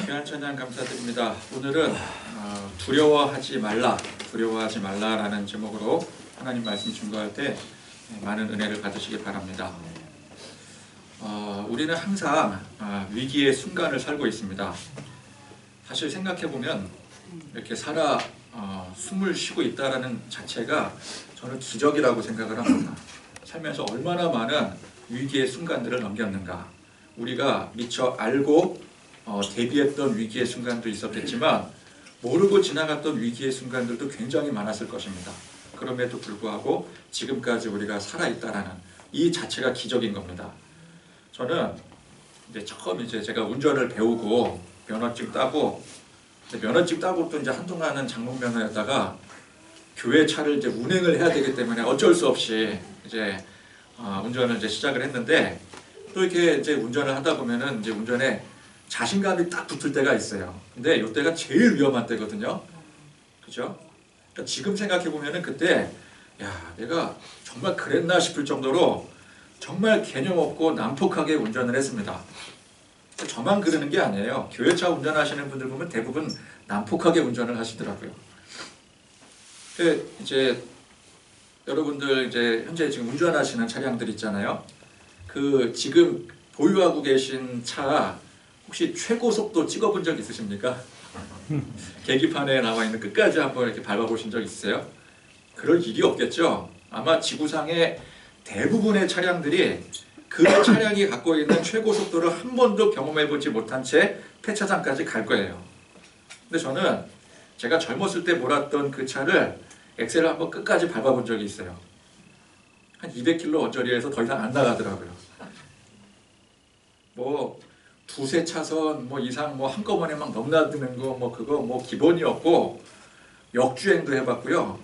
귀한 찬양 감사드립니다. 오늘은 두려워하지 말라라는 제목으로 하나님 말씀 증거할 때 많은 은혜를 받으시기 바랍니다. 우리는 항상 위기의 순간을 살고 있습니다. 사실 생각해보면 이렇게 숨을 쉬고 있다는 자체가 저는 기적이라고 생각을 합니다. 살면서 얼마나 많은 위기의 순간들을 넘겼는가. 우리가 미처 알고 대비했던 위기의 순간도 있었겠지만 모르고 지나갔던 위기의 순간들도 굉장히 많았을 것입니다. 그럼에도 불구하고 지금까지 우리가 살아있다라는 이 자체가 기적인 겁니다. 저는 처음 제가 운전을 배우고 면허증 따고 또 이제 한동안은 장롱면허였다가 교회 차를 이제 운행을 해야 되기 때문에 어쩔 수 없이 운전을 시작을 했는데, 또 이렇게 이제 운전을 하다 보면은 이제 운전에 자신감이 딱 붙을 때가 있어요. 근데 이때가 제일 위험한 때거든요. 그죠? 그러니까 지금 생각해 보면은 그때 내가 정말 그랬나 싶을 정도로 정말 개념 없고 난폭하게 운전을 했습니다. 저만 그러는 게 아니에요. 교회차 운전하시는 분들 보면 대부분 난폭하게 운전을 하시더라고요. 이제 여러분들 현재 지금 운전하시는 차량들 있잖아요. 지금 보유하고 계신 차 혹시 최고 속도 찍어본 적 있으십니까? 계기판에 나와 있는 끝까지 한번 이렇게 밟아보신 적 있으세요? 그럴 일이 없겠죠. 아마 지구상의 대부분의 차량들이 그 차량이 갖고 있는 최고 속도를 한 번도 경험해보지 못한 채 폐차장까지 갈 거예요. 근데 저는 제가 젊었을 때 몰았던 그 차를 엑셀을 한번 끝까지 밟아본 적이 있어요. 한 200km 언저리에서 더 이상 안 나가더라고요. 두세 차선 이상 한꺼번에 막 넘나드는 거 그거 기본이었고, 역주행도 해봤고요.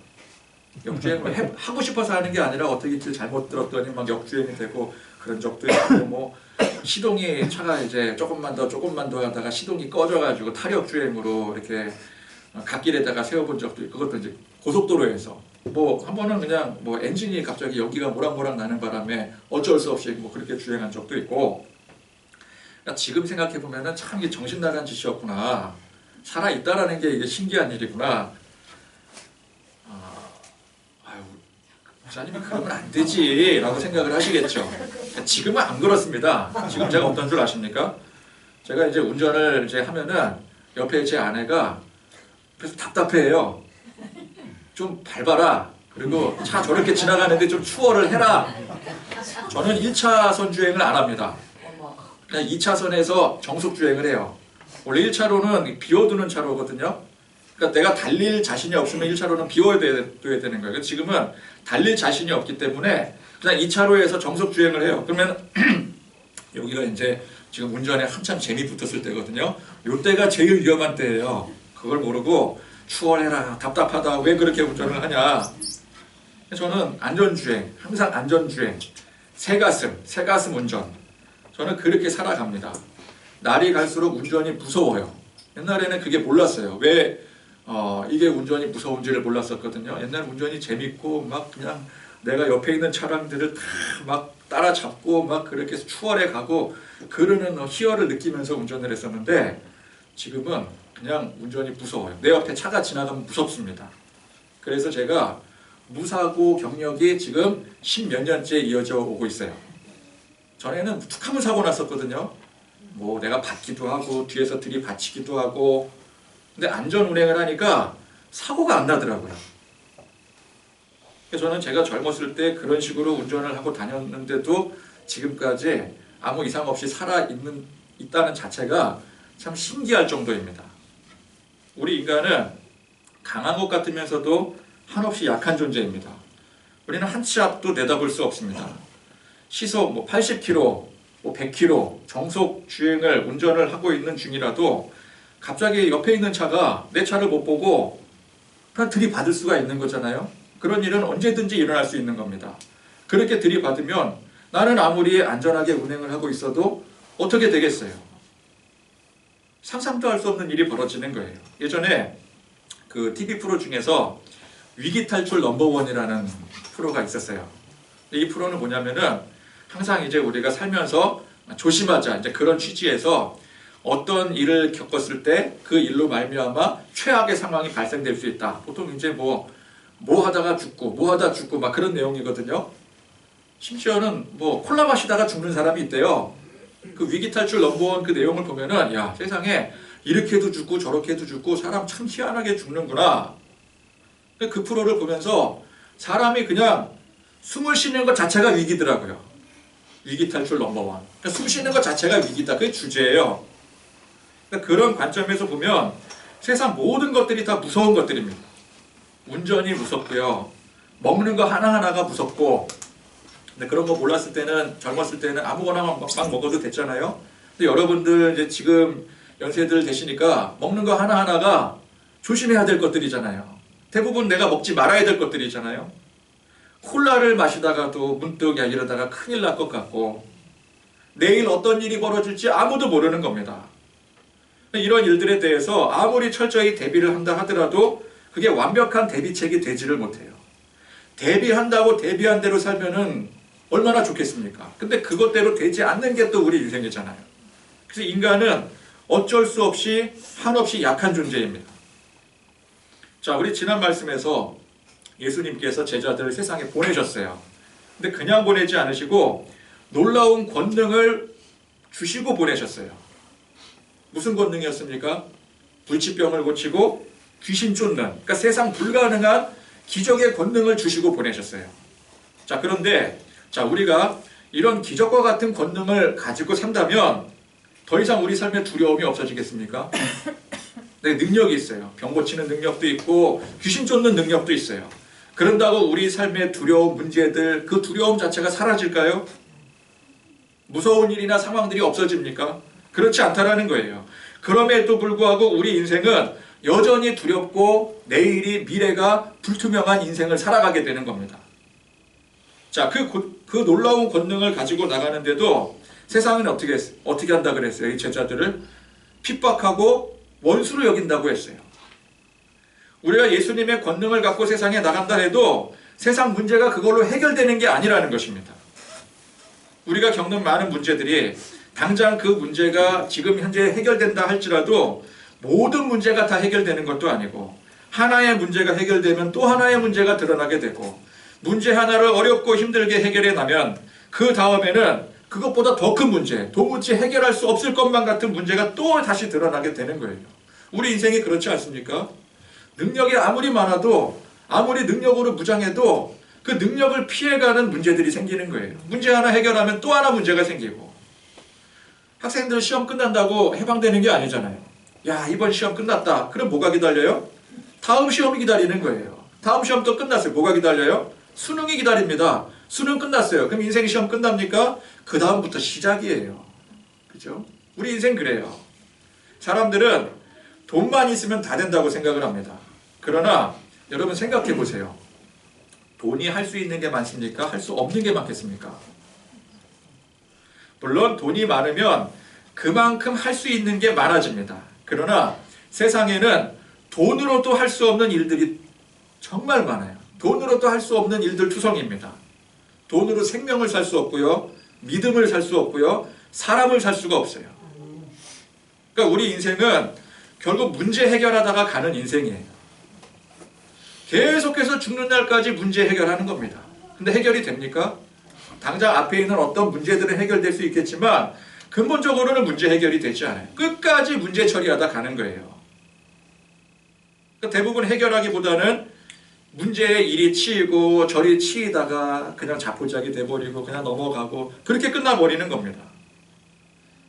역주행을 하고 싶어서 하는 게 아니라 어떻게 길 잘못 들었더니 막 역주행이 되고 그런 적도 있고, 시동이 차가 조금만 더 하다가 시동이 꺼져가지고 탈역주행으로 이렇게 갓길에다가 세워본 적도 있고, 그것도 이제 고속도로에서 한 번은 그냥 엔진이 갑자기 연기가 모락모락 나는 바람에 어쩔 수 없이 그렇게 주행한 적도 있고. 그러니까 지금 생각해 보면은 참 이게 정신 나간 짓이었구나. 살아 있다라는 게 이게 신기한 일이구나. 목사님이 그러면 안 되지라고 생각을 하시겠죠. 지금은 안 그렇습니다. 지금 제가 어떤 줄 아십니까? 제가 운전을 하면은 옆에 제 아내가 그래서 답답해요. 좀 밟아라. 그리고 차 저렇게 지나가는데 좀 추월을 해라. 저는 1차선 주행을 안 합니다. 그냥 2차선에서 정속 주행을 해요. 원래 1차로는 비워두는 차로거든요. 그러니까 내가 달릴 자신이 없으면 1차로는 비워둬야 되는 거예요. 지금은 달릴 자신이 없기 때문에 그냥 2차로에서 정속 주행을 해요. 그러면 여기가 지금 운전에 한참 재미 붙었을 때거든요. 이때가 제일 위험한 때예요. 그걸 모르고 추월해라, 답답하다, 왜 그렇게 운전을 하냐. 저는 안전주행, 항상 안전주행, 새가슴 운전. 저는 그렇게 살아갑니다. 날이 갈수록 운전이 무서워요. 옛날에는 그게 몰랐어요. 왜 이게 운전이 무서운지를 몰랐었거든요. 옛날 운전이 재밌고 그냥 내가 옆에 있는 차량들을 다 따라잡고 그렇게 추월해 가고 그러는 희열을 느끼면서 운전을 했었는데, 지금은 그냥 운전이 무서워요. 내 옆에 차가 지나가면 무섭습니다. 그래서 제가 무사고 경력이 지금 10몇 년째 이어져 오고 있어요. 전에는 툭하면 사고 났었거든요. 내가 받기도 하고 뒤에서 들이받치기도 하고. 근데 안전 운행을 하니까 사고가 안 나더라고요. 그래서 저는 제가 젊었을 때 그런 식으로 운전을 하고 다녔는데도 지금까지 아무 이상 없이 있다는 자체가 참 신기할 정도입니다. 우리 인간은 강한 것 같으면서도 한없이 약한 존재입니다. 우리는 한 치 앞도 내다볼 수 없습니다. 시속 80km, 100km 정속 주행을 운전을 하고 있는 중이라도 갑자기 옆에 있는 차가 내 차를 못 보고 그냥 들이받을 수가 있는 거잖아요. 그런 일은 언제든지 일어날 수 있는 겁니다. 그렇게 들이받으면 나는 아무리 안전하게 운행을 하고 있어도 어떻게 되겠어요? 상상도 할 수 없는 일이 벌어지는 거예요. 예전에 그 TV 프로 중에서 위기탈출 넘버원이라는 프로가 있었어요. 이 프로는 뭐냐면은 항상 우리가 살면서 조심하자 그런 취지에서 어떤 일을 겪었을 때 그 일로 말미암아 최악의 상황이 발생될 수 있다. 보통 이제 뭐 하다가 죽고 뭐 하다 죽고 막 그런 내용이거든요. 심지어는 뭐 콜라 마시다가 죽는 사람이 있대요. 그 위기 탈출 넘버원 그 내용을 보면은 야, 세상에 이렇게도 죽고 저렇게도 죽고 사람 참 희한하게 죽는구나. 그 프로를 보면서 사람이 그냥 숨을 쉬는 것 자체가 위기더라고요. 위기 탈출 넘버원. 그러니까 숨 쉬는 것 자체가 위기다. 그게 주제예요. 그러니까 그런 관점에서 보면 세상 모든 것들이 다 무서운 것들입니다. 운전이 무섭고요. 먹는 거 하나하나가 무섭고, 근데 그런 거 몰랐을 때는, 젊었을 때는 아무거나 막 먹어도 됐잖아요. 근데 여러분들 이제 지금 연세들 되시니까 먹는 거 하나하나가 조심해야 될 것들이잖아요. 대부분 내가 먹지 말아야 될 것들이잖아요. 콜라를 마시다가도 문득 야 이러다가 큰일 날 것 같고, 내일 어떤 일이 벌어질지 아무도 모르는 겁니다. 이런 일들에 대해서 아무리 철저히 대비를 한다 하더라도 그게 완벽한 대비책이 되지를 못해요. 대비한다고 대비한 대로 살면은 얼마나 좋겠습니까? 근데 그것대로 되지 않는 게 또 우리 인생이잖아요. 그래서 인간은 어쩔 수 없이 한없이 약한 존재입니다. 자, 우리 지난 말씀에서 예수님께서 제자들을 세상에 보내셨어요. 근데 그냥 보내지 않으시고 놀라운 권능을 주시고 보내셨어요. 무슨 권능이었습니까? 불치병을 고치고 귀신 쫓는, 그러니까 세상 불가능한 기적의 권능을 주시고 보내셨어요. 자, 그런데 자, 우리가 이런 기적과 같은 권능을 가지고 산다면 더 이상 우리 삶에 두려움이 없어지겠습니까? 네, 능력이 있어요. 병 고치는 능력도 있고 귀신 쫓는 능력도 있어요. 그런다고 우리 삶의 두려움, 문제들, 그 두려움 자체가 사라질까요? 무서운 일이나 상황들이 없어집니까? 그렇지 않다라는 거예요. 그럼에도 불구하고 우리 인생은 여전히 두렵고 내일이 미래가 불투명한 인생을 살아가게 되는 겁니다. 자, 그 놀라운 권능을 가지고 나가는데도 세상은 어떻게 한다 그랬어요? 이 제자들을 핍박하고 원수로 여긴다고 했어요. 우리가 예수님의 권능을 갖고 세상에 나간다 해도 세상 문제가 그걸로 해결되는 게 아니라는 것입니다. 우리가 겪는 많은 문제들이 당장 그 문제가 지금 현재 해결된다 할지라도 모든 문제가 다 해결되는 것도 아니고 하나의 문제가 해결되면 또 하나의 문제가 드러나게 되고 문제 하나를 어렵고 힘들게 해결해 나면 그 다음에는 그것보다 더 큰 문제, 도무지 해결할 수 없을 것만 같은 문제가 또 다시 드러나게 되는 거예요. 우리 인생이 그렇지 않습니까? 능력이 아무리 많아도 아무리 능력으로 무장해도 그 능력을 피해가는 문제들이 생기는 거예요. 문제 하나 해결하면 또 하나 문제가 생기고 학생들 시험 끝난다고 해방되는 게 아니잖아요. 야, 이번 시험 끝났다. 그럼 뭐가 기다려요? 다음 시험이 기다리는 거예요. 다음 시험 또 끝났어요. 뭐가 기다려요? 수능이 기다립니다. 수능 끝났어요. 그럼 인생 시험 끝납니까? 그 다음부터 시작이에요. 그죠? 우리 인생 그래요. 사람들은 돈만 있으면 다 된다고 생각을 합니다. 그러나 여러분 생각해 보세요. 돈이 할 수 있는 게 많습니까? 할 수 없는 게 많겠습니까? 물론 돈이 많으면 그만큼 할 수 있는 게 많아집니다. 그러나 세상에는 돈으로도 할 수 없는 일들이 정말 많아요. 돈으로도 할 수 없는 일들 투성입니다. 돈으로 생명을 살 수 없고요. 믿음을 살 수 없고요. 사람을 살 수가 없어요. 그러니까 우리 인생은 결국 문제 해결하다가 가는 인생이에요. 계속해서 죽는 날까지 문제 해결하는 겁니다. 근데 해결이 됩니까? 당장 앞에 있는 어떤 문제들은 해결될 수 있겠지만 근본적으로는 문제 해결이 되지 않아요. 끝까지 문제 처리하다 가는 거예요. 그러니까 대부분 해결하기보다는 문제의 일이 치이고 저리 치이다가 그냥 자포자기 돼버리고 그냥 넘어가고 그렇게 끝나버리는 겁니다.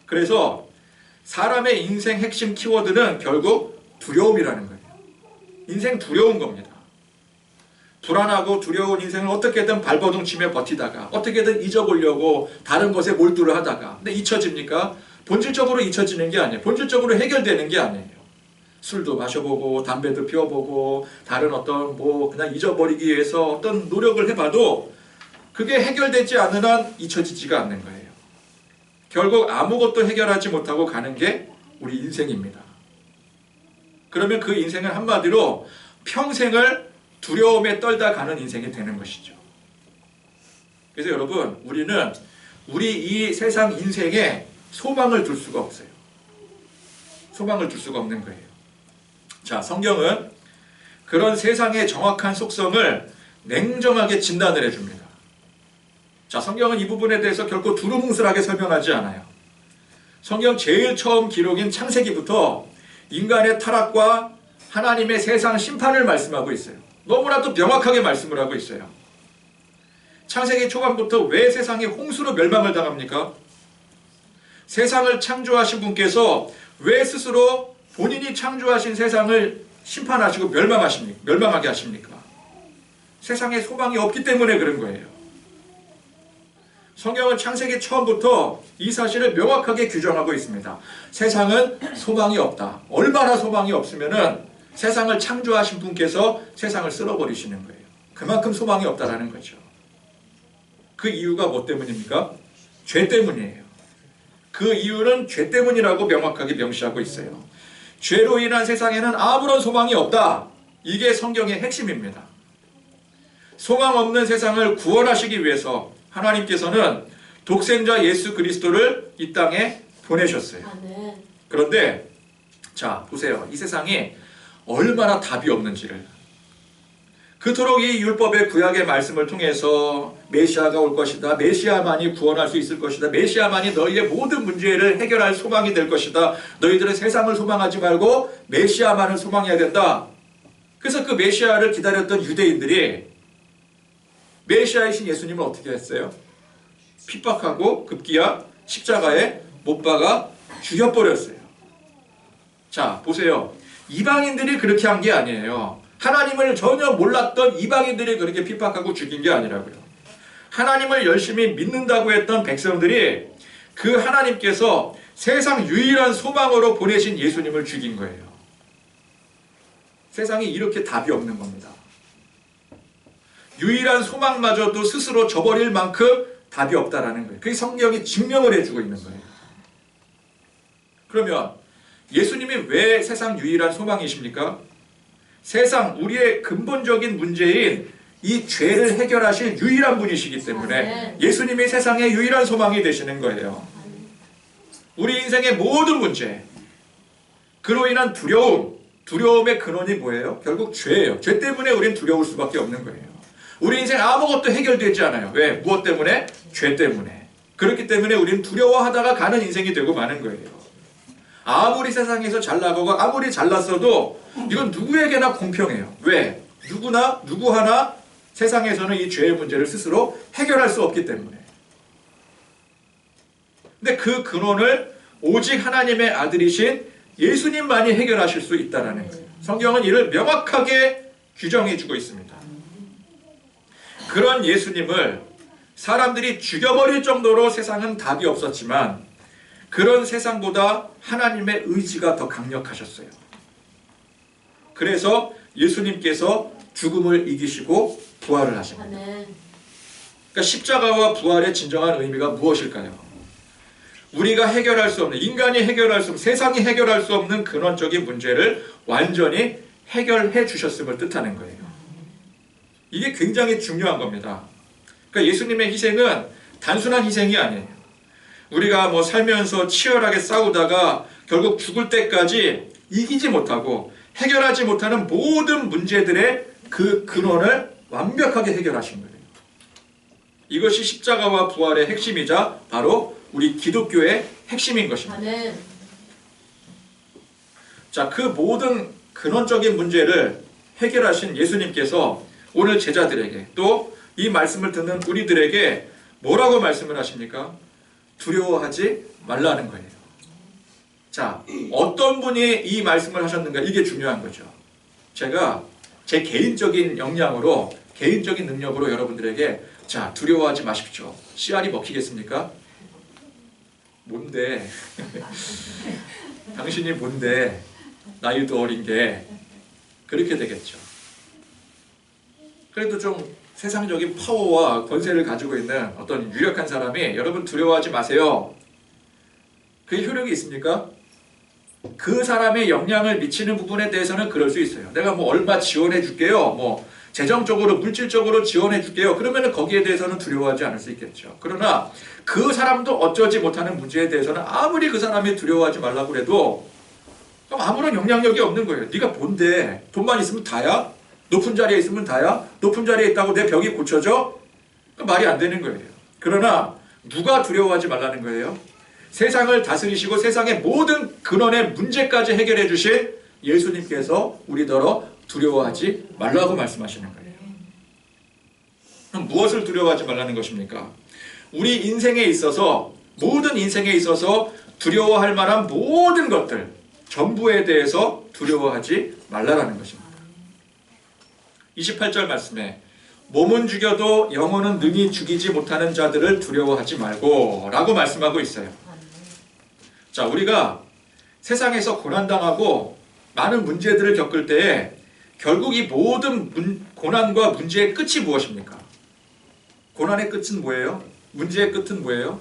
그래서 사람의 인생 핵심 키워드는 결국 두려움이라는 거예요. 인생 두려운 겁니다. 불안하고 두려운 인생을 어떻게든 발버둥치며 버티다가 어떻게든 잊어보려고 다른 것에 몰두를 하다가 근데 잊혀집니까? 본질적으로 잊혀지는 게 아니에요. 본질적으로 해결되는 게 아니에요. 술도 마셔보고 담배도 피워보고 다른 어떤 그냥 잊어버리기 위해서 어떤 노력을 해봐도 그게 해결되지 않는 한 잊혀지지가 않는 거예요. 결국 아무것도 해결하지 못하고 가는 게 우리 인생입니다. 그러면 그 인생은 한마디로 평생을 두려움에 떨다 가는 인생이 되는 것이죠. 그래서 여러분, 우리는 우리 이 세상 인생에 소망을 둘 수가 없어요. 소망을 줄 수가 없는 거예요. 자, 성경은 그런 세상의 정확한 속성을 냉정하게 진단을 해줍니다. 자, 성경은 이 부분에 대해서 결코 두루뭉술하게 설명하지 않아요. 성경 제일 처음 기록인 창세기부터 인간의 타락과 하나님의 세상 심판을 말씀하고 있어요. 너무나도 명확하게 말씀을 하고 있어요. 창세기 초반부터 왜 세상이 홍수로 멸망을 당합니까? 세상을 창조하신 분께서 왜 스스로 본인이 창조하신 세상을 심판하시고 멸망하게 하십니까? 세상에 소망이 없기 때문에 그런 거예요. 성경은 창세기 처음부터 이 사실을 명확하게 규정하고 있습니다. 세상은 소망이 없다. 얼마나 소망이 없으면은 세상을 창조하신 분께서 세상을 쓸어버리시는 거예요. 그만큼 소망이 없다라는 거죠. 그 이유가 뭐 때문입니까? 죄 때문이에요. 그 이유는 죄 때문이라고 명확하게 명시하고 있어요. 죄로 인한 세상에는 아무런 소망이 없다. 이게 성경의 핵심입니다. 소망 없는 세상을 구원하시기 위해서 하나님께서는 독생자 예수 그리스도를 이 땅에 보내셨어요. 그런데 자, 보세요. 이 세상이 얼마나 답이 없는지를. 그토록 이 율법의 구약의 말씀을 통해서 메시아가 올 것이다. 메시아만이 구원할 수 있을 것이다. 메시아만이 너희의 모든 문제를 해결할 소망이 될 것이다. 너희들은 세상을 소망하지 말고 메시아만을 소망해야 된다. 그래서 그 메시아를 기다렸던 유대인들이 메시아이신 예수님을 어떻게 했어요? 핍박하고 급기야 십자가에 못 박아 죽여버렸어요. 자, 보세요. 이방인들이 그렇게 한 게 아니에요. 하나님을 전혀 몰랐던 이방인들이 그렇게 핍박하고 죽인 게 아니라고요. 하나님을 열심히 믿는다고 했던 백성들이 그 하나님께서 세상 유일한 소망으로 보내신 예수님을 죽인 거예요. 세상이 이렇게 답이 없는 겁니다. 유일한 소망마저도 스스로 저버릴 만큼 답이 없다라는 거예요. 그게 성경이 증명을 해주고 있는 거예요. 그러면 예수님이 왜 세상 유일한 소망이십니까? 세상 우리의 근본적인 문제인 이 죄를 해결하실 유일한 분이시기 때문에 예수님이 세상의 유일한 소망이 되시는 거예요. 우리 인생의 모든 문제, 그로 인한 두려움의 근원이 뭐예요? 결국 죄예요. 죄 때문에 우리는 두려울 수밖에 없는 거예요. 우리 인생 아무것도 해결되지 않아요. 왜? 무엇 때문에? 죄 때문에. 그렇기 때문에 우리는 두려워하다가 가는 인생이 되고 마는 거예요. 아무리 세상에서 잘 나가고 아무리 잘났어도 이건 누구에게나 공평해요. 왜? 누구 하나 세상에서는 이 죄의 문제를 스스로 해결할 수 없기 때문에. 근데 그 근원을 오직 하나님의 아들이신 예수님만이 해결하실 수 있다는 거예요. 성경은 이를 명확하게 규정해 주고 있습니다. 그런 예수님을 사람들이 죽여버릴 정도로 세상은 답이 없었지만 그런 세상보다 하나님의 의지가 더 강력하셨어요. 그래서 예수님께서 죽음을 이기시고 부활을 하신 겁니다. 그러니까 십자가와 부활의 진정한 의미가 무엇일까요? 우리가 해결할 수 없는, 인간이 해결할 수 없는, 세상이 해결할 수 없는 근원적인 문제를 완전히 해결해 주셨음을 뜻하는 거예요. 이게 굉장히 중요한 겁니다. 그러니까 예수님의 희생은 단순한 희생이 아니에요. 우리가 뭐 살면서 치열하게 싸우다가 결국 죽을 때까지 이기지 못하고 해결하지 못하는 모든 문제들의 그 근원을 완벽하게 해결하신 거예요. 이것이 십자가와 부활의 핵심이자 바로 우리 기독교의 핵심인 것입니다. 자, 그 모든 근원적인 문제를 해결하신 예수님께서 오늘 제자들에게 또 이 말씀을 듣는 우리들에게 뭐라고 말씀을 하십니까? 두려워하지 말라는 거예요. 자, 어떤 분이 이 말씀을 하셨는가? 이게 중요한 거죠. 제가 제 개인적인 역량으로, 개인적인 능력으로 여러분들에게 자, 두려워하지 마십시오. 씨알이 먹히겠습니까? 뭔데? 당신이 뭔데? 나이도 어린 게 그렇게 되겠죠. 그래도 좀 세상적인 파워와 권세를 가지고 있는 어떤 유력한 사람이 여러분 두려워하지 마세요. 그게 효력이 있습니까? 그 사람의 영향을 미치는 부분에 대해서는 그럴 수 있어요. 내가 뭐 얼마 지원해 줄게요. 뭐 재정적으로 물질적으로 지원해 줄게요. 그러면 거기에 대해서는 두려워하지 않을 수 있겠죠. 그러나 그 사람도 어쩌지 못하는 문제에 대해서는 아무리 그 사람이 두려워하지 말라고 해도 그럼 아무런 영향력이 없는 거예요. 네가 뭔데? 돈만 있으면 다야? 높은 자리에 있으면 다야? 높은 자리에 있다고 내 병이 고쳐져? 말이 안 되는 거예요. 그러나 누가 두려워하지 말라는 거예요? 세상을 다스리시고 세상의 모든 근원의 문제까지 해결해 주신 예수님께서 우리더러 두려워하지 말라고 말씀하시는 거예요. 그럼 무엇을 두려워하지 말라는 것입니까? 우리 인생에 있어서, 모든 인생에 있어서 두려워할 만한 모든 것들 전부에 대해서 두려워하지 말라라는 것입니다. 28절 말씀에 몸은 죽여도 영혼은 능히 죽이지 못하는 자들을 두려워하지 말고 라고 말씀하고 있어요. 자, 우리가 세상에서 고난당하고 많은 문제들을 겪을 때에 결국 이 모든 고난과 문제의 끝이 무엇입니까? 고난의 끝은 뭐예요? 문제의 끝은 뭐예요?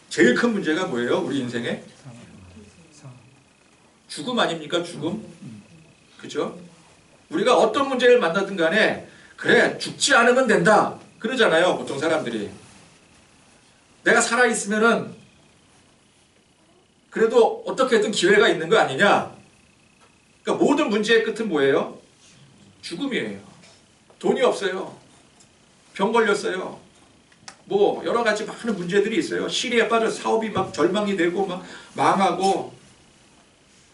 제일 큰 문제가 뭐예요? 우리 인생에? 죽음 아닙니까? 죽음? 그죠? 우리가 어떤 문제를 만나든 간에 그래 죽지 않으면 된다 그러잖아요. 보통 사람들이. 내가 살아있으면은 그래도 어떻게든 기회가 있는 거 아니냐. 그러니까 모든 문제의 끝은 뭐예요? 죽음이에요. 돈이 없어요. 병 걸렸어요. 뭐 여러 가지 많은 문제들이 있어요. 시리에 빠져 사업이 막 절망이 되고 막 망하고.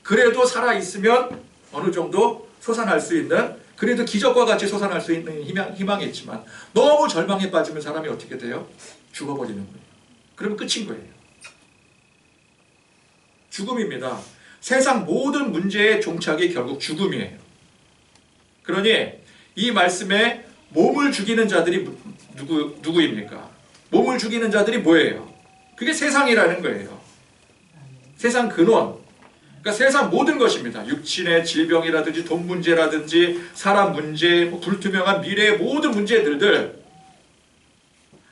그래도 살아있으면 어느 정도 솟아날 수 있는, 그래도 기적과 같이 솟아날 수 있는 희망이 있지만 너무 절망에 빠지면 사람이 어떻게 돼요? 죽어버리는 거예요. 그러면 끝인 거예요. 죽음입니다. 세상 모든 문제의 종착이 결국 죽음이에요. 그러니 이 말씀에 몸을 죽이는 자들이 누구입니까? 몸을 죽이는 자들이 뭐예요? 그게 세상이라는 거예요. 세상 근원. 그러니까 세상 모든 것입니다. 육신의 질병이라든지 돈 문제라든지 사람 문제, 불투명한 미래의 모든 문제들들,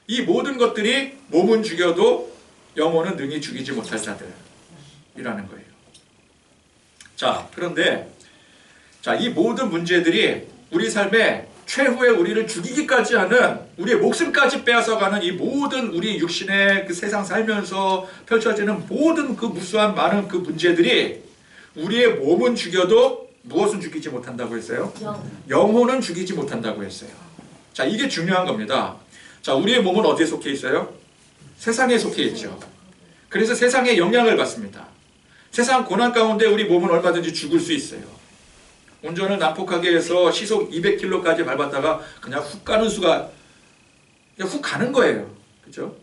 이 모든 것들이 몸은 죽여도 영혼은 능히 죽이지 못할 자들이라는 거예요. 자, 그런데 이 모든 문제들이 우리 삶에 최후에 우리를 죽이기까지 하는, 우리의 목숨까지 빼앗아가는 이 모든 우리 육신의 그 세상 살면서 펼쳐지는 모든 그 무수한 많은 그 문제들이 우리의 몸은 죽여도 무엇은 죽이지 못한다고 했어요? 영혼은 죽이지 못한다고 했어요. 자, 이게 중요한 겁니다. 자, 우리의 몸은 어디에 속해 있어요? 세상에 속해 있죠. 그래서 세상의 영향을 받습니다. 세상 고난 가운데 우리 몸은 얼마든지 죽을 수 있어요. 운전을 난폭하게 해서 시속 200km까지 밟았다가 그냥 훅 가는 수가 그냥 훅 가는 거예요. 그죠?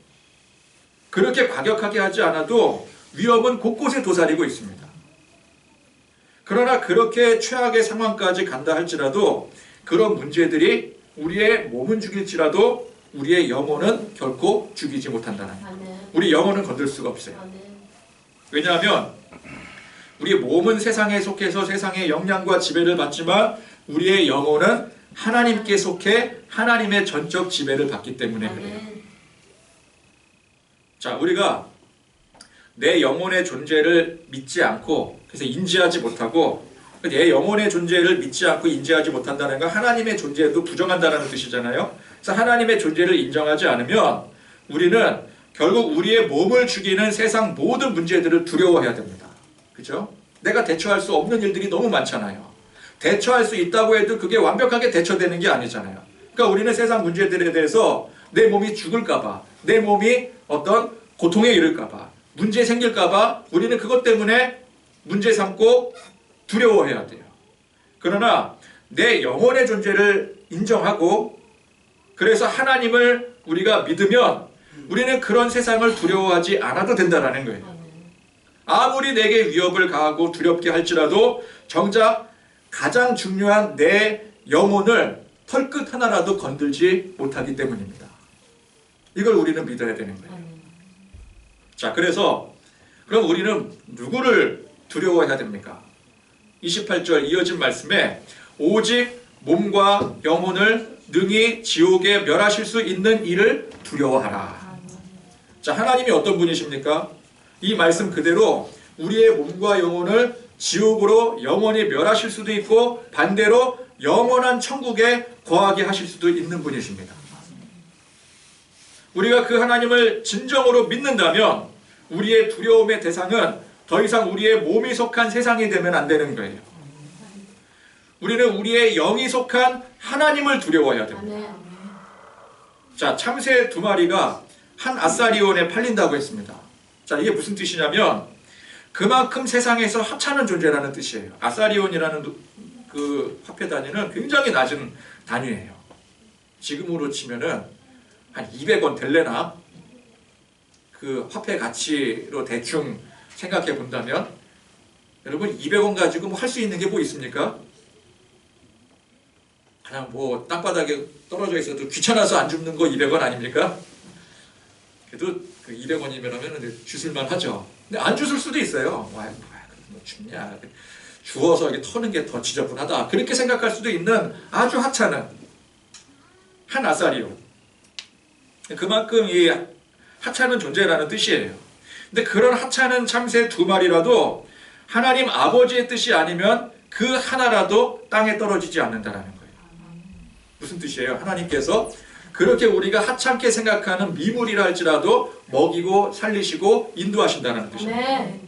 그렇게 과격하게 하지 않아도 위험은 곳곳에 도사리고 있습니다. 그러나 그렇게 최악의 상황까지 간다 할지라도 그런 문제들이 우리의 몸은 죽일지라도 우리의 영혼은 결코 죽이지 못한다는 거예요. 우리 영혼은 건들 수가 없어요. 왜냐하면 우리 몸은 세상에 속해서 세상의 영향과 지배를 받지만 우리의 영혼은 하나님께 속해 하나님의 전적 지배를 받기 때문에 그래요. 자, 우리가 내 영혼의 존재를 믿지 않고 그래서 인지하지 못하고, 내 영혼의 존재를 믿지 않고 인지하지 못한다는 건 하나님의 존재도 부정한다는 뜻이잖아요. 그래서 하나님의 존재를 인정하지 않으면 우리는 결국 우리의 몸을 죽이는 세상 모든 문제들을 두려워해야 됩니다. 그죠? 내가 대처할 수 없는 일들이 너무 많잖아요. 대처할 수 있다고 해도 그게 완벽하게 대처되는 게 아니잖아요. 그러니까 우리는 세상 문제들에 대해서 내 몸이 죽을까봐, 내 몸이 어떤 고통에 이를까봐, 문제 생길까봐 우리는 그것 때문에 문제 삼고 두려워해야 돼요. 그러나 내 영혼의 존재를 인정하고 그래서 하나님을 우리가 믿으면 우리는 그런 세상을 두려워하지 않아도 된다는 거예요. 아무리 내게 위협을 가하고 두렵게 할지라도 정작 가장 중요한 내 영혼을 털끝 하나라도 건들지 못하기 때문입니다. 이걸 우리는 믿어야 되는 거예요. 자, 그래서 그럼 우리는 누구를 두려워해야 됩니까? 28절 이어진 말씀에 오직 몸과 영혼을 능히 지옥에 멸하실 수 있는 이를 두려워하라. 자, 하나님이 어떤 분이십니까? 이 말씀 그대로 우리의 몸과 영혼을 지옥으로 영원히 멸하실 수도 있고 반대로 영원한 천국에 거하게 하실 수도 있는 분이십니다. 우리가 그 하나님을 진정으로 믿는다면 우리의 두려움의 대상은 더 이상 우리의 몸이 속한 세상이 되면 안 되는 거예요. 우리는 우리의 영이 속한 하나님을 두려워해야 됩니다. 자, 참새 2마리가 한 아사리온에 팔린다고 했습니다. 자, 이게 무슨 뜻이냐면 그만큼 세상에서 하찮은 존재라는 뜻이에요. 아사리온이라는 그 화폐 단위는 굉장히 낮은 단위예요. 지금으로 치면은 한 200원 될래나? 그 화폐 가치로 대충 생각해 본다면 여러분 200원 가지고 뭐 할 수 있는 게 뭐 있습니까? 그냥 뭐 땅바닥에 떨어져 있어도 귀찮아서 안 줍는 거 200원 아닙니까? 그래도 그 200원이면 주술만 하죠. 근데 안 주술 수도 있어요. 뭐 줍냐? 주워서 이렇게 터는 게 더 지저분하다. 그렇게 생각할 수도 있는 아주 하찮은 한 아사리온. 그만큼 이 하찮은 존재라는 뜻이에요. 근데 그런 하찮은 참새 2마리라도 하나님 아버지의 뜻이 아니면 그 하나라도 땅에 떨어지지 않는다라는 거예요. 무슨 뜻이에요? 하나님께서 그렇게 우리가 하찮게 생각하는 미물이라 할지라도 먹이고 살리시고 인도하신다는 뜻입니다. 네.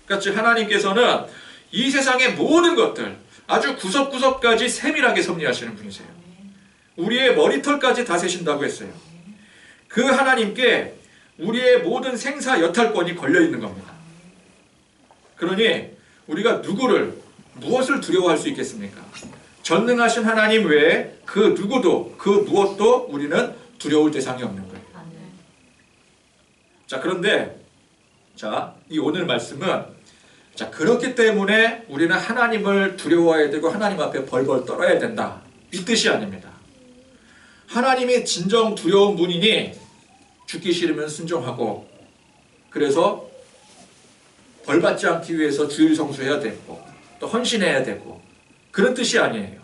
그러니까 즉 하나님께서는 이 세상의 모든 것들 아주 구석구석까지 세밀하게 섭리하시는 분이세요. 우리의 머리털까지 다 세신다고 했어요. 그 하나님께 우리의 모든 생사 여탈권이 걸려있는 겁니다. 그러니 우리가 누구를 무엇을 두려워할 수 있겠습니까? 전능하신 하나님 외에 그 누구도 그 무엇도 우리는 두려울 대상이 없는 거예요. 자, 그런데 이 오늘 말씀은 그렇기 때문에 우리는 하나님을 두려워해야 되고 하나님 앞에 벌벌 떨어야 된다. 이 뜻이 아닙니다. 하나님이 진정 두려운 분이니 죽기 싫으면 순종하고 그래서 벌받지 않기 위해서 주일 성수해야 되고 또 헌신해야 되고 그런 뜻이 아니에요.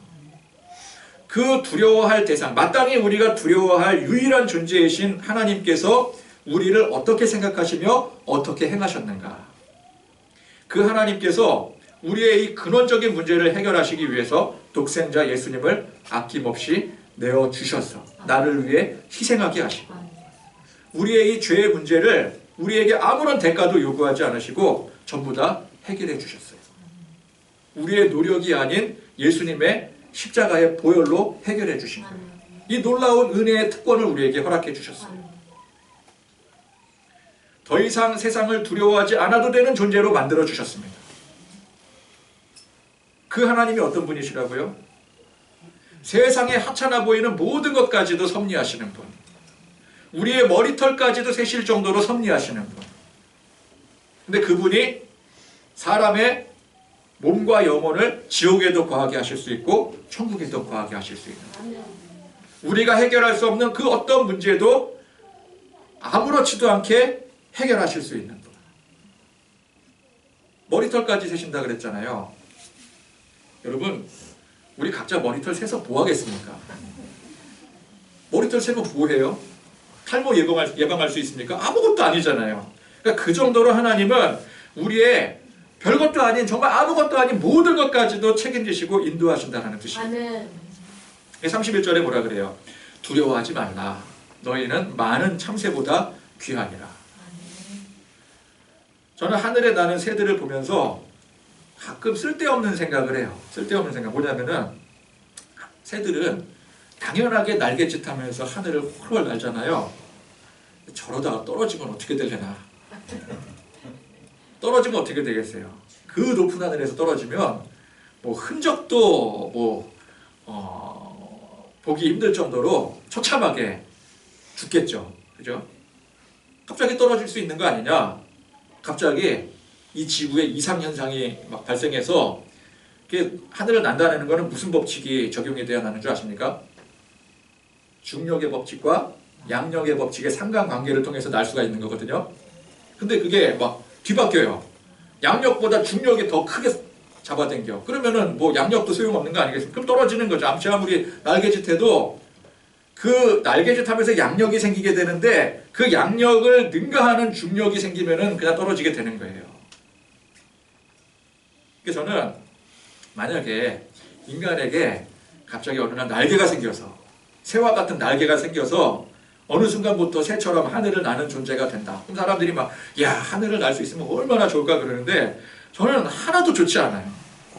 그 두려워할 대상, 마땅히 우리가 두려워할 유일한 존재이신 하나님께서 우리를 어떻게 생각하시며 어떻게 행하셨는가. 그 하나님께서 우리의 이 근원적인 문제를 해결하시기 위해서 독생자 예수님을 아낌없이 내어주셔서 나를 위해 희생하게 하시고 우리의 이 죄의 문제를 우리에게 아무런 대가도 요구하지 않으시고 전부 다 해결해 주셨어요. 우리의 노력이 아닌 예수님의 십자가의 보혈로 해결해 주신 거예요. 이 놀라운 은혜의 특권을 우리에게 허락해 주셨어요. 더 이상 세상을 두려워하지 않아도 되는 존재로 만들어 주셨습니다. 그 하나님이 어떤 분이시라고요? 세상에 하찮아 보이는 모든 것까지도 섭리하시는 분. 우리의 머리털까지도 세실 정도로 섭리하시는 분. 근데 그분이 사람의 몸과 영혼을 지옥에도 거하게 하실 수 있고 천국에도 거하게 하실 수 있는 우리가 해결할 수 없는 그 어떤 문제도 아무렇지도 않게 해결하실 수 있는 분. 머리털까지 세신다 그랬잖아요. 여러분 우리 각자 머리털 세서 뭐 하겠습니까? 머리털 세면 뭐해요? 탈모 예방할 수 있습니까? 아무것도 아니잖아요. 그러니까 그 정도로 하나님은 우리의 별것도 아닌 정말 아무것도 아닌 모든 것까지도 책임지시고 인도하신다는 뜻이에요. 31절에 뭐라 그래요? 두려워하지 말라. 너희는 많은 참새보다 귀하니라. 저는 하늘에 나는 새들을 보면서 가끔 쓸데없는 생각을 해요. 쓸데없는 생각. 뭐냐면은 새들은 당연하게 날갯짓 하면서 하늘을 훨훨 날잖아요. 저러다가 떨어지면 어떻게 되려나. 떨어지면 어떻게 되겠어요? 그 높은 하늘에서 떨어지면 뭐 흔적도 보기 힘들 정도로 처참하게 죽겠죠. 그죠? 갑자기 떨어질 수 있는 거 아니냐? 갑자기 이 지구에 이상현상이 막 발생해서 하늘을 난다는 것은 무슨 법칙이 적용이 되어야 하는 줄 아십니까? 중력의 법칙과 양력의 법칙의 상관관계를 통해서 날 수가 있는 거거든요. 근데 그게 막 뒤바뀌어요. 양력보다 중력이 더 크게 잡아당겨. 그러면은 뭐 양력도 소용없는 거 아니겠습니까? 그럼 떨어지는 거죠. 아무리 날개짓 해도 그 날개짓 하면서 양력이 생기게 되는데 그 양력을 능가하는 중력이 생기면은 그냥 떨어지게 되는 거예요. 그래서 저는 만약에 인간에게 갑자기 어느 날 날개가 생겨서 새와 같은 날개가 생겨서 어느 순간부터 새처럼 하늘을 나는 존재가 된다. 그럼 사람들이 막 야, 하늘을 날 수 있으면 얼마나 좋을까 그러는데 저는 하나도 좋지 않아요.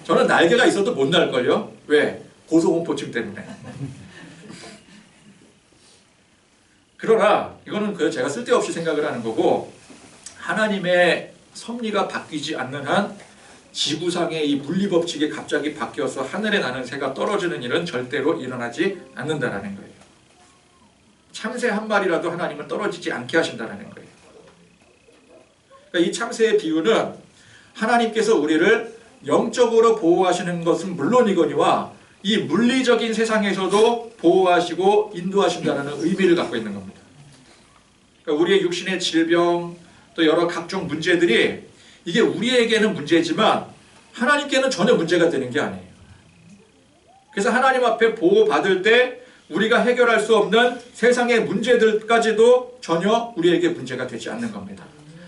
저는 날개가 있어도 못 날걸요. 왜? 고소공포증 때문에. 그러나 이거는 제가 쓸데없이 생각을 하는 거고, 하나님의 섭리가 바뀌지 않는 한 지구상의 이 물리법칙이 갑자기 바뀌어서 하늘에 나는 새가 떨어지는 일은 절대로 일어나지 않는다라는 거예요. 참새 한 마리라도 하나님은 떨어지지 않게 하신다라는 거예요. 그러니까 이 참새의 비유는 하나님께서 우리를 영적으로 보호하시는 것은 물론이거니와 이 물리적인 세상에서도 보호하시고 인도하신다는 의미를 갖고 있는 겁니다. 그러니까 우리의 육신의 질병, 또 여러 각종 문제들이 이게 우리에게는 문제지만 하나님께는 전혀 문제가 되는 게 아니에요. 그래서 하나님 앞에 보호받을 때 우리가 해결할 수 없는 세상의 문제들까지도 전혀 우리에게 문제가 되지 않는 겁니다.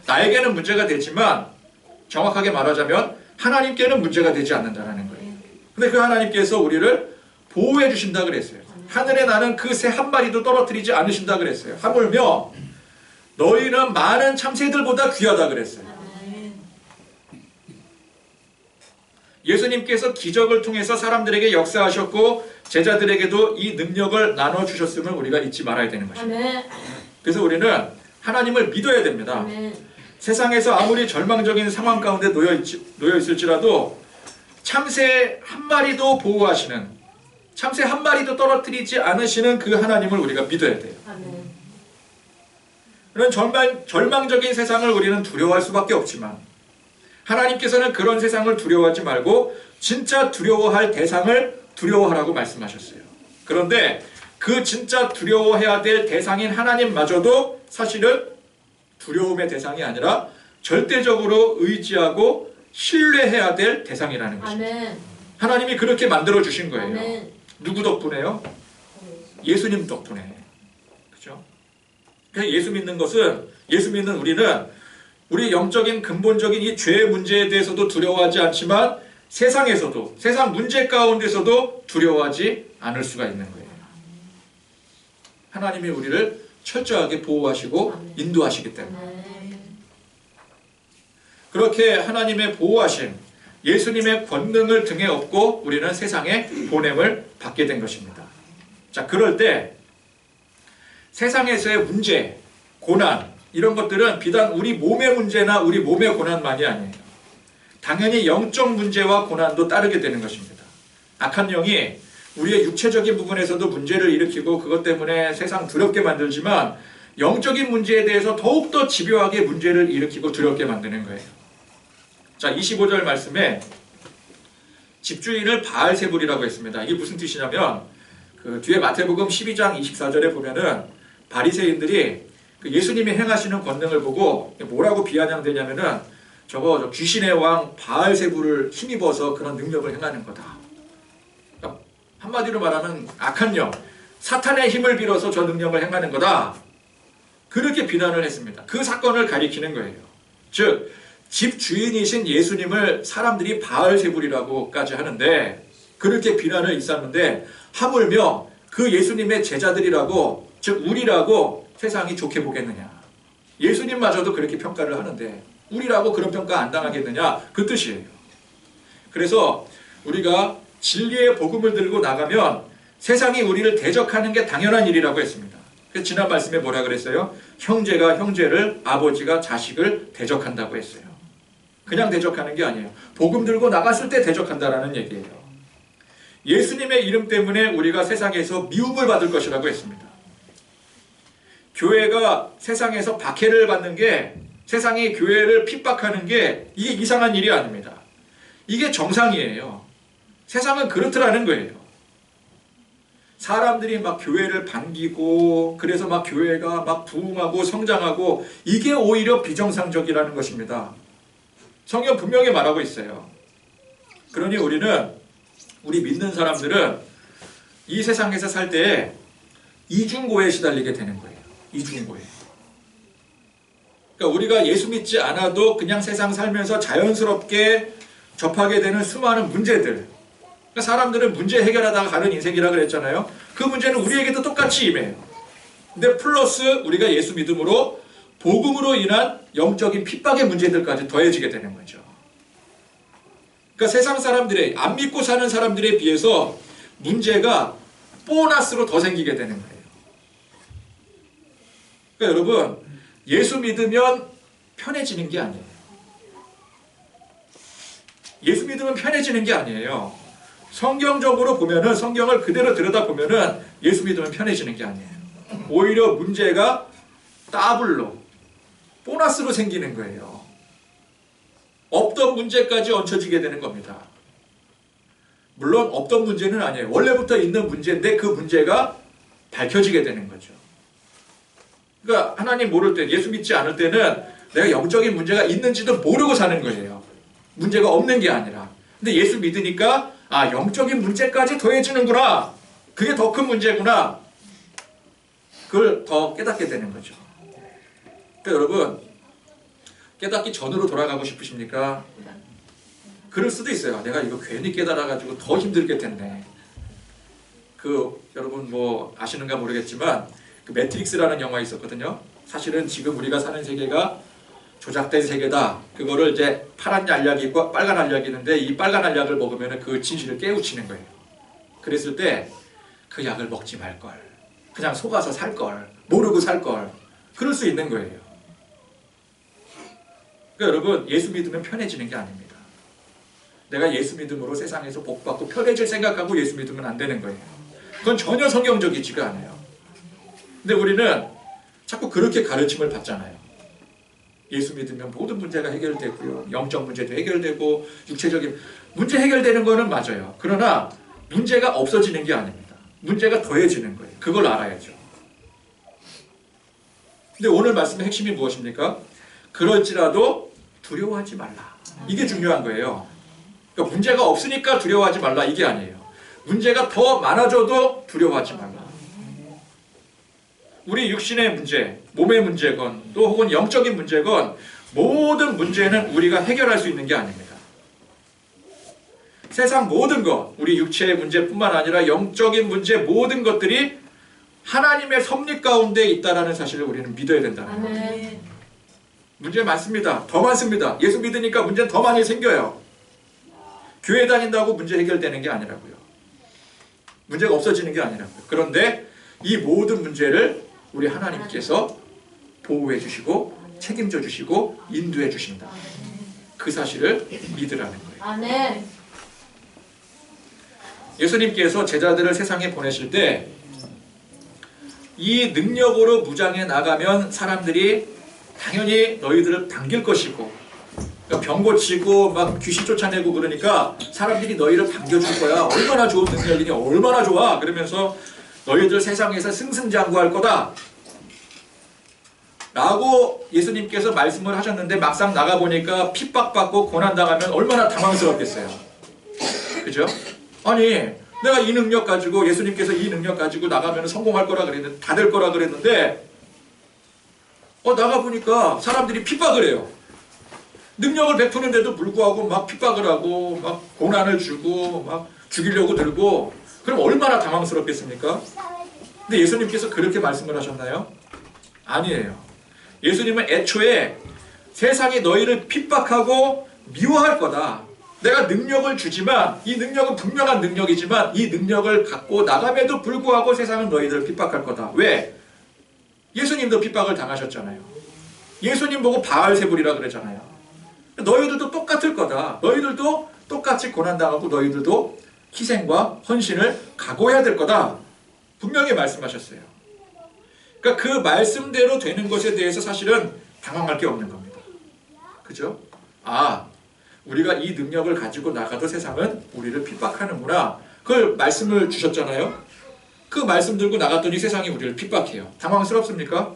나에게는 문제가 되지만 정확하게 말하자면 하나님께는 문제가 되지 않는다는 거예요. 근데 그 하나님께서 우리를 보호해 주신다 그랬어요. 하늘에 나는 그 새 한 마리도 떨어뜨리지 않으신다 그랬어요. 하물며 너희는 많은 참새들보다 귀하다 그랬어요. 예수님께서 기적을 통해서 사람들에게 역사하셨고 제자들에게도 이 능력을 나눠주셨음을 우리가 잊지 말아야 되는 것입니다. 그래서 우리는 하나님을 믿어야 됩니다. 세상에서 아무리 절망적인 상황 가운데 놓여 있을지라도 참새 한 마리도 보호하시는, 참새 한 마리도 떨어뜨리지 않으시는 그 하나님을 우리가 믿어야 돼요. 그런 절망적인 세상을 우리는 두려워할 수밖에 없지만 하나님께서는 그런 세상을 두려워하지 말고 진짜 두려워할 대상을 두려워하라고 말씀하셨어요. 그런데 그 진짜 두려워해야 될 대상인 하나님마저도 사실은 두려움의 대상이 아니라 절대적으로 의지하고 신뢰해야 될 대상이라는 것입니다. 하나님이 그렇게 만들어 주신 거예요. 아멘. 누구 덕분에요? 예수님 덕분에. 그죠? 그래서 예수 믿는 것은, 예수 믿는 우리는 우리 영적인 근본적인 이 죄의 문제에 대해서도 두려워하지 않지만 세상에서도, 세상 문제 가운데서도 두려워하지 않을 수가 있는 거예요. 하나님이 우리를 철저하게 보호하시고 인도하시기 때문에. 그렇게 하나님의 보호하심, 예수님의 권능을 등에 업고 우리는 세상에 보냄을 받게 된 것입니다. 자, 그럴 때 세상에서의 문제, 고난, 이런 것들은 비단 우리 몸의 문제나 우리 몸의 고난만이 아니에요. 당연히 영적 문제와 고난도 따르게 되는 것입니다. 악한 영이 우리의 육체적인 부분에서도 문제를 일으키고 그것 때문에 세상 두렵게 만들지만 영적인 문제에 대해서 더욱더 집요하게 문제를 일으키고 두렵게 만드는 거예요. 자, 25절 말씀에 집주인을 바알세불이라고 했습니다. 이게 무슨 뜻이냐면 그 뒤에 마태복음 12장 24절에 보면은 바리새인들이 그 예수님이 행하시는 권능을 보고 뭐라고 비아냥대냐면은 저거 귀신의 왕 바알세불을 힘입어서 그런 능력을 행하는 거다. 그러니까 한마디로 말하면 악한 영, 사탄의 힘을 빌어서 저 능력을 행하는 거다. 그렇게 비난을 했습니다. 그 사건을 가리키는 거예요. 즉 집 주인이신 예수님을 사람들이 바알세불이라고까지 하는데 그렇게 비난을 일삼는데 하물며 그 예수님의 제자들이라고, 즉 우리라고 세상이 좋게 보겠느냐. 예수님마저도 그렇게 평가를 하는데 우리라고 그런 평가 안 당하겠느냐, 그 뜻이에요. 그래서 우리가 진리의 복음을 들고 나가면 세상이 우리를 대적하는 게 당연한 일이라고 했습니다. 그래서 지난 말씀에 뭐라 그랬어요? 형제가 형제를, 아버지가 자식을 대적한다고 했어요. 그냥 대적하는 게 아니에요. 복음 들고 나갔을 때 대적한다라는 얘기예요. 예수님의 이름 때문에 우리가 세상에서 미움을 받을 것이라고 했습니다. 교회가 세상에서 박해를 받는 게, 세상이 교회를 핍박하는 게 이게 이상한 일이 아닙니다. 이게 정상이에요. 세상은 그렇더라는 거예요. 사람들이 막 교회를 반기고 그래서 막 교회가 막 부흥하고 성장하고 이게 오히려 비정상적이라는 것입니다. 성경 분명히 말하고 있어요. 그러니 우리 믿는 사람들은 이 세상에서 살 때 이중고에 시달리게 되는 거예요. 이중고에. 그러니까 우리가 예수 믿지 않아도 그냥 세상 살면서 자연스럽게 접하게 되는 수많은 문제들. 그러니까 사람들은 문제 해결하다가 가는 인생이라 그랬잖아요. 그 문제는 우리에게도 똑같이 임해요. 근데 플러스 우리가 예수 믿음으로 복음으로 인한 영적인 핍박의 문제들까지 더해지게 되는 거죠. 그러니까 세상 사람들의, 안 믿고 사는 사람들에 비해서 문제가 보너스로 더 생기게 되는 거예요. 그러니까 여러분, 예수 믿으면 편해지는 게 아니에요. 예수 믿으면 편해지는 게 아니에요. 성경적으로 보면은, 성경을 그대로 들여다보면은 예수 믿으면 편해지는 게 아니에요. 오히려 문제가 더블로, 보너스로 생기는 거예요. 없던 문제까지 얹혀지게 되는 겁니다. 물론 없던 문제는 아니에요. 원래부터 있는 문제인데 그 문제가 밝혀지게 되는 거죠. 그러니까 하나님 모를 때, 예수 믿지 않을 때는 내가 영적인 문제가 있는지도 모르고 사는 거예요. 문제가 없는 게 아니라. 근데 예수 믿으니까 아, 영적인 문제까지 더해지는구나. 그게 더 큰 문제구나. 그걸 더 깨닫게 되는 거죠. 그러니까 여러분, 깨닫기 전으로 돌아가고 싶으십니까? 그럴 수도 있어요. 내가 이거 괜히 깨달아가지고 더 힘들겠겠네. 여러분 뭐 아시는가 모르겠지만 그 매트릭스라는 영화 있었거든요. 사실은 지금 우리가 사는 세계가 조작된 세계다. 그거를 이제 파란 알약이 있고 빨간 알약이 있는데 이 빨간 알약을 먹으면 그 진실을 깨우치는 거예요. 그랬을 때 그 약을 먹지 말걸. 그냥 속아서 살걸. 모르고 살걸. 그럴 수 있는 거예요. 그러니까 여러분, 예수 믿으면 편해지는 게 아닙니다. 내가 예수 믿음으로 세상에서 복받고 편해질 생각하고 예수 믿으면 안 되는 거예요. 그건 전혀 성경적이지가 않아요. 근데 우리는 자꾸 그렇게 가르침을 받잖아요. 예수 믿으면 모든 문제가 해결되고요. 영적 문제도 해결되고 육체적인 문제 해결되는 거는 맞아요. 그러나 문제가 없어지는 게 아닙니다. 문제가 더해지는 거예요. 그걸 알아야죠. 근데 오늘 말씀의 핵심이 무엇입니까? 그럴지라도 두려워하지 말라. 이게 중요한 거예요. 그러니까 문제가 없으니까 두려워하지 말라 이게 아니에요. 문제가 더 많아져도 두려워하지 말라. 우리 육신의 문제, 몸의 문제건 또 혹은 영적인 문제건 모든 문제는 우리가 해결할 수 있는 게 아닙니다. 세상 모든 것, 우리 육체의 문제뿐만 아니라 영적인 문제 모든 것들이 하나님의 섭리 가운데 있다는 사실을 우리는 믿어야 된다는 거예요. 문제 많습니다. 더 많습니다. 예수 믿으니까 문제는 더 많이 생겨요. 교회 다닌다고 문제 해결되는 게 아니라고요. 문제가 없어지는 게 아니라고요. 그런데 이 모든 문제를 우리 하나님께서 보호해 주시고 책임져 주시고 인도해 주신다. 그 사실을 믿으라는 거예요. 아멘. 예수님께서 제자들을 세상에 보내실 때 이 능력으로 무장해 나가면 사람들이 당연히 너희들을 당길 것이고 병 고치고 막 귀신 쫓아내고 그러니까 사람들이 너희를 당겨줄 거야. 얼마나 좋은 능력이니 얼마나 좋아. 그러면서 너희들 세상에서 승승장구할 거다 라고 예수님께서 말씀을 하셨는데 막상 나가보니까 핍박받고 고난당하면 얼마나 당황스럽겠어요. 그죠? 아니 내가 이 능력 가지고 예수님께서 이 능력 가지고 나가면 성공할 거라 그랬는데 다 될 거라 그랬는데 나가보니까 사람들이 핍박을 해요. 능력을 베푸는데도 불구하고 막 핍박을 하고 막 고난을 주고 막 죽이려고 들고 그럼 얼마나 당황스럽겠습니까? 근데 예수님께서 그렇게 말씀을 하셨나요? 아니에요. 예수님은 애초에 세상이 너희를 핍박하고 미워할 거다. 내가 능력을 주지만 이 능력은 분명한 능력이지만 이 능력을 갖고 나감에도 불구하고 세상은 너희들을 핍박할 거다. 왜? 예수님도 핍박을 당하셨잖아요. 예수님 보고 바알세불이라 그랬잖아요. 너희들도 똑같을 거다. 너희들도 똑같이 고난당하고 너희들도 희생과 헌신을 각오해야 될 거다. 분명히 말씀하셨어요. 그러니까 그 말씀대로 되는 것에 대해서 사실은 당황할 게 없는 겁니다. 그죠? 우리가 이 능력을 가지고 나가도 세상은 우리를 핍박하는구나. 그걸 말씀을 주셨잖아요. 그 말씀 들고 나갔더니 세상이 우리를 핍박해요. 당황스럽습니까?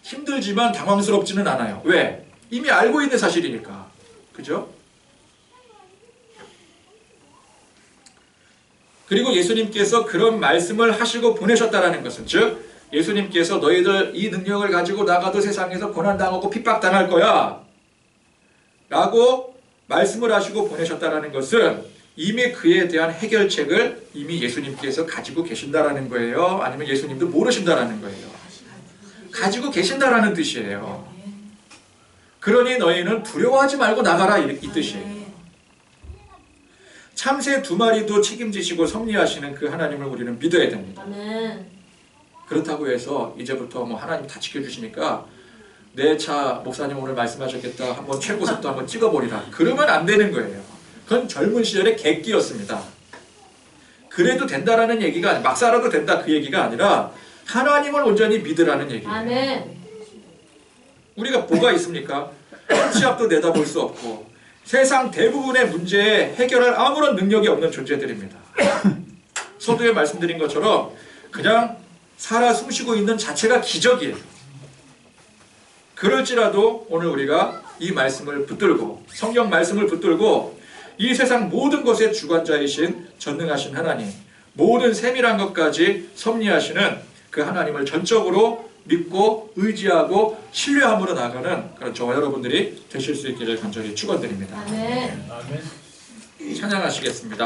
힘들지만 당황스럽지는 않아요. 왜? 이미 알고 있는 사실이니까. 그죠? 그리고 예수님께서 그런 말씀을 하시고 보내셨다는 것은 즉 예수님께서 너희들 이 능력을 가지고 나가도 세상에서 고난당하고 핍박당할 거야 라고 말씀을 하시고 보내셨다는 것은 이미 그에 대한 해결책을 이미 예수님께서 가지고 계신다라는 거예요? 아니면 예수님도 모르신다라는 거예요? 가지고 계신다라는 뜻이에요. 그러니 너희는 두려워하지 말고 나가라, 이 뜻이에요. 참새 2마리도 책임지시고 섭리하시는 그 하나님을 우리는 믿어야 됩니다. 그렇다고 해서 이제부터 뭐 하나님 다 지켜주시니까 내 차 목사님 오늘 말씀하셨겠다, 한번 최고속도 한번 찍어버리라, 그러면 안 되는 거예요. 그건 젊은 시절의 객기였습니다. 그래도 된다라는 얘기가, 막 살아도 된다 그 얘기가 아니라 하나님을 온전히 믿으라는 얘기예요. 아멘. 우리가 뭐가 있습니까? 한치 앞도 내다볼 수 없고 세상 대부분의 문제에 해결할 아무런 능력이 없는 존재들입니다. 서두에 말씀드린 것처럼 그냥 살아 숨쉬고 있는 자체가 기적이에요. 그럴지라도 오늘 우리가 이 말씀을 붙들고, 성경 말씀을 붙들고, 이 세상 모든 것의 주관자이신 전능하신 하나님, 모든 세밀한 것까지 섭리하시는 그 하나님을 전적으로 믿고 의지하고 신뢰함으로 나가는 그런 저와 여러분들이 되실 수 있기를 간절히 축원드립니다. 아멘. 아멘. 찬양하시겠습니다.